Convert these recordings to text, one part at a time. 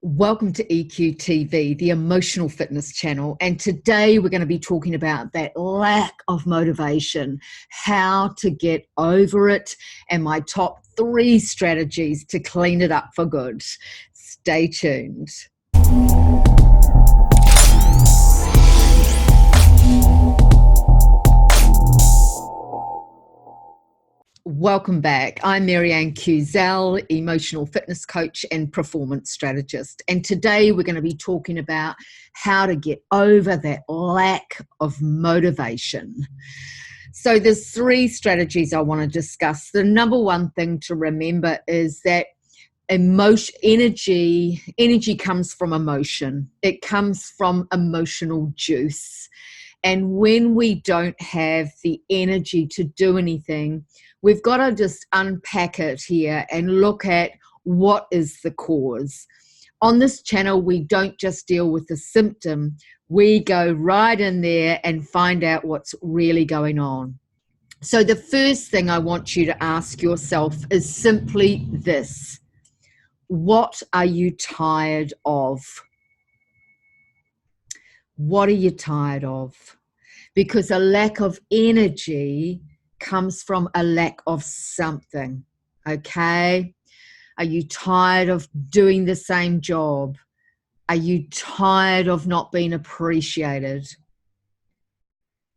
Welcome to EQTV, the emotional fitness channel. And today we're going to be talking about that lack of motivation, how to get over it, and my top 3 strategies to clean it up for good. Stay tuned. Welcome back. I'm Marianne Cusell, emotional fitness coach and performance strategist. And today we're going to be talking about how to get over that lack of motivation. So there's 3 strategies I want to discuss. The number one thing to remember is that energy comes from emotion. It comes from emotional juice. And when we don't have the energy to do anything, we've got to just unpack it here and look at what is the cause. On this channel, we don't just deal with the symptom. We go right in there and find out what's really going on. So the first thing I want you to ask yourself is simply this: what are you tired of? What are you tired of? Because a lack of energy comes from a lack of something, okay? Are you tired of doing the same job? Are you tired of not being appreciated?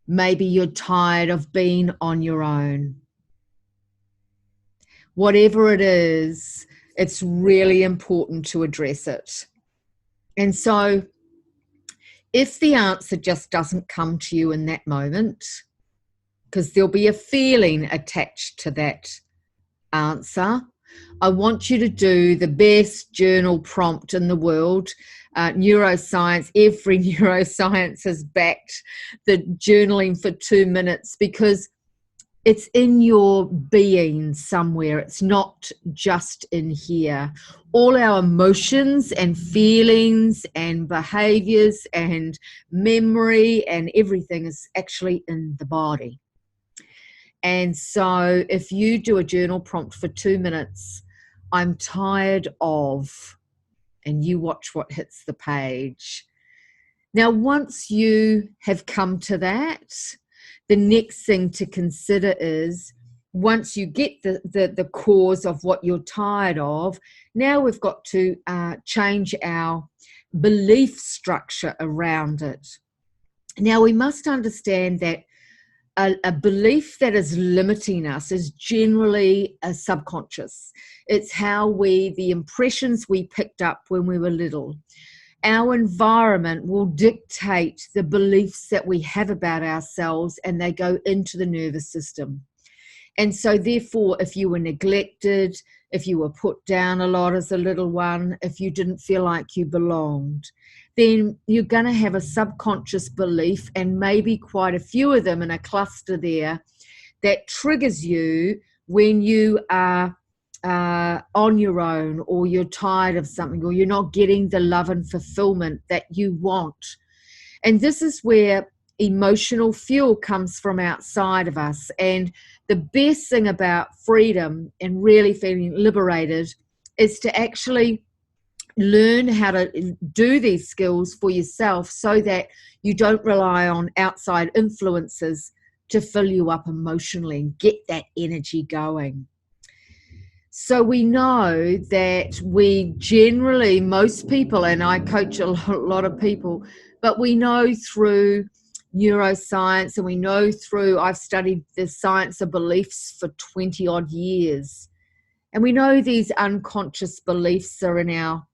Maybe you're tired of being on your own. Whatever it is, it's really important to address it. And so if the answer just doesn't come to you in that moment, because there'll be a feeling attached to that answer, I want you to do the best journal prompt in the world. Neuroscience, every neuroscience has backed the journaling for 2 minutes because it's in your being somewhere. It's not just in here. All our emotions and feelings and behaviors and memory and everything is actually in the body. And so if you do a journal prompt for 2 minutes, I'm tired of, and you watch what hits the page. Now, once you have come to that, the next thing to consider is, once you get the cause of what you're tired of, now we've got to change our belief structure around it. Now, we must understand that a belief that is limiting us is generally a subconscious. It's the impressions we picked up when we were little. Our environment will dictate the beliefs that we have about ourselves, and they go into the nervous system. And so therefore, if you were neglected, if you were put down a lot as a little one, if you didn't feel like you belonged, then you're going to have a subconscious belief, and maybe quite a few of them in a cluster there, that triggers you when you are on your own, or you're tired of something, or you're not getting the love and fulfillment that you want. And this is where emotional fuel comes from outside of us. And the best thing about freedom and really feeling liberated is to actually learn how to do these skills for yourself so that you don't rely on outside influences to fill you up emotionally and get that energy going. So we know that we generally, most people, and I coach a lot of people, but we know through neuroscience, and we know through, I've studied the science of beliefs for 20 odd years, and we know these unconscious beliefs are in our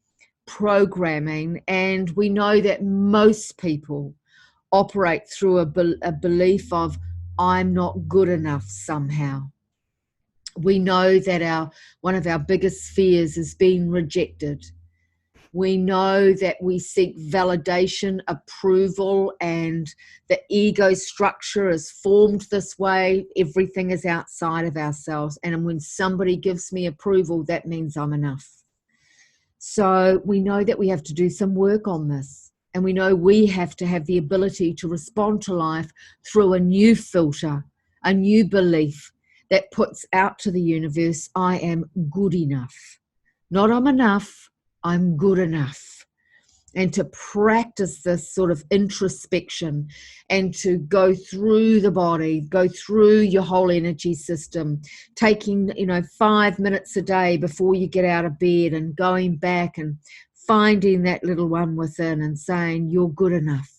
programming, and we know that most people operate through a belief of, I'm not good enough somehow. We know that one of our biggest fears is being rejected. We know that we seek validation, approval, and the ego structure is formed this way. Everything is outside of ourselves. And when somebody gives me approval, that means I'm enough. So we know that we have to do some work on this. And we know we have to have the ability to respond to life through a new filter, a new belief that puts out to the universe, I am good enough. Not I'm enough, I'm good enough. And to practice this sort of introspection and to go through the body, go through your whole energy system, taking, 5 minutes a day before you get out of bed and going back and finding that little one within and saying, you're good enough.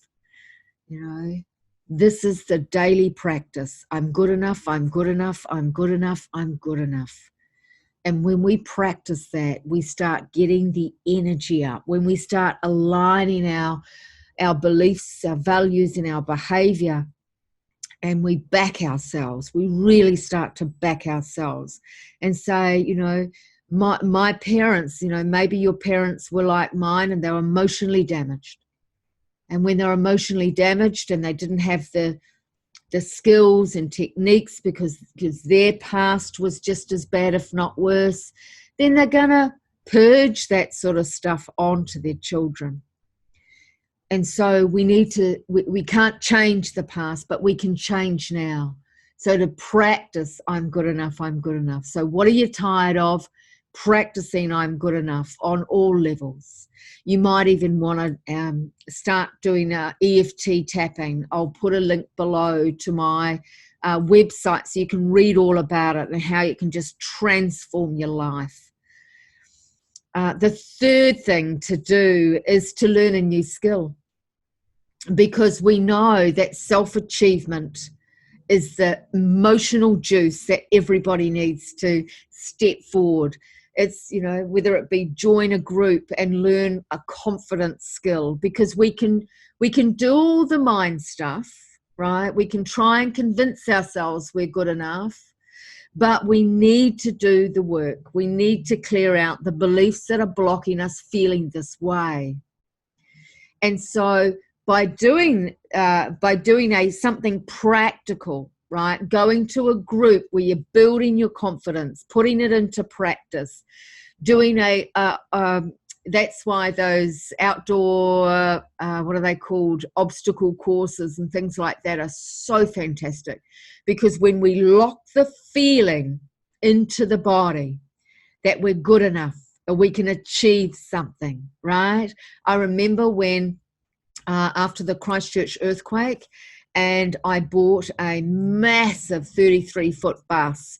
This is the daily practice. I'm good enough, I'm good enough, I'm good enough, I'm good enough. And when we practice that, we start getting the energy up. When we start aligning our beliefs, our values, and our behavior, and we back ourselves, we really start to back ourselves and say, my parents, maybe your parents were like mine and they were emotionally damaged. And when they're emotionally damaged and they didn't have the skills and techniques because their past was just as bad, if not worse, then they're going to purge that sort of stuff onto their children. And so we can't change the past, but we can change now. So to practice, I'm good enough, I'm good enough. So what are you tired of? Practicing I'm good enough on all levels. You might even want to start doing EFT tapping. I'll put a link below to my website so you can read all about it and how you can just transform your life. The third thing to do is to learn a new skill, because we know that self-achievement is the emotional juice that everybody needs to step forward. It's, whether it be join a group and learn a confidence skill, because we can do all the mind stuff, right? We can try and convince ourselves we're good enough, but we need to do the work. We need to clear out the beliefs that are blocking us feeling this way. And so by doing something practical, right? Going to a group where you're building your confidence, putting it into practice, doing that's why those outdoor, what are they called? Obstacle courses and things like that are so fantastic, because when we lock the feeling into the body that we're good enough or we can achieve something, right? I remember when after the Christchurch earthquake, and I bought a massive 33-foot bus,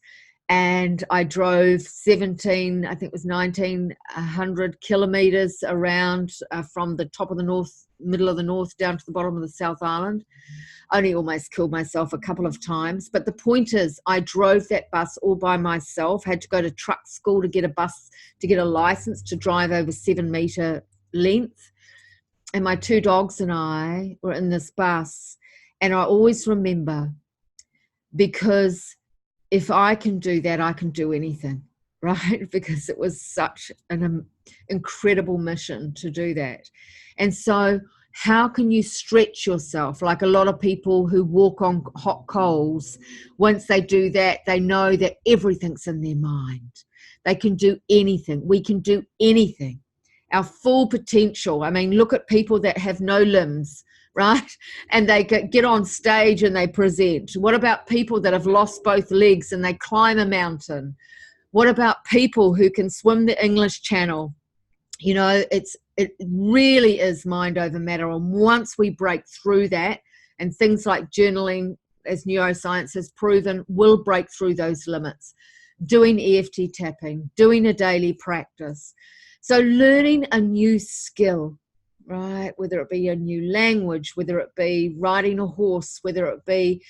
and I drove 1,900 kilometres around from the top of the north, middle of the north, down to the bottom of the South Island. I only almost killed myself a couple of times. But the point is, I drove that bus all by myself, had to go to truck school to get a license to drive over 7-metre length. And my 2 dogs and I were in this bus. And I always remember, because if I can do that, I can do anything, right? Because it was such an incredible mission to do that. And so how can you stretch yourself? Like a lot of people who walk on hot coals, once they do that, they know that everything's in their mind. They can do anything. We can do anything. Our full potential. I mean, look at people that have no limbs, right? And they get on stage and they present. What about people that have lost both legs and they climb a mountain? What about people who can swim the English Channel? It really is mind over matter. And once we break through that, and things like journaling, as neuroscience has proven, will break through those limits. Doing EFT tapping, doing a daily practice. So learning a new skill, right? Whether it be a new language, whether it be riding a horse, whether it be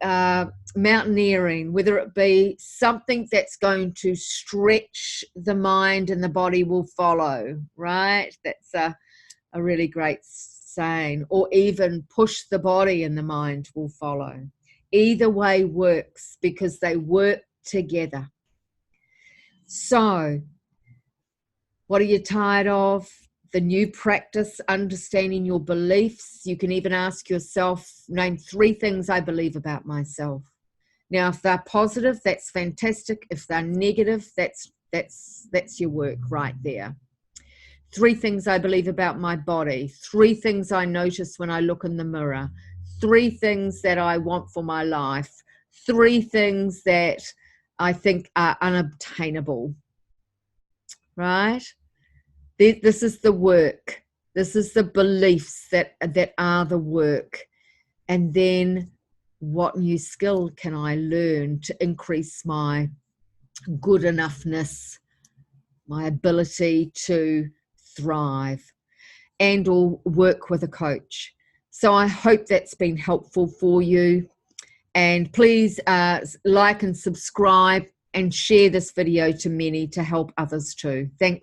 mountaineering, whether it be something that's going to stretch the mind and the body will follow, right? That's a really great saying. Or even push the body and the mind will follow. Either way works, because they work together. So what are you tired of? The new practice, understanding your beliefs. You can even ask yourself, name 3 things I believe about myself. Now, if they're positive, that's fantastic. If they're negative, that's your work right there. 3 things I believe about my body. 3 things I notice when I look in the mirror. 3 things that I want for my life. 3 things that I think are unobtainable. Right? This is the work. This is the beliefs that are the work. And then what new skill can I learn to increase my good enoughness, my ability to thrive, and or work with a coach. So I hope that's been helpful for you. And please like and subscribe and share this video to many to help others too. Thanks.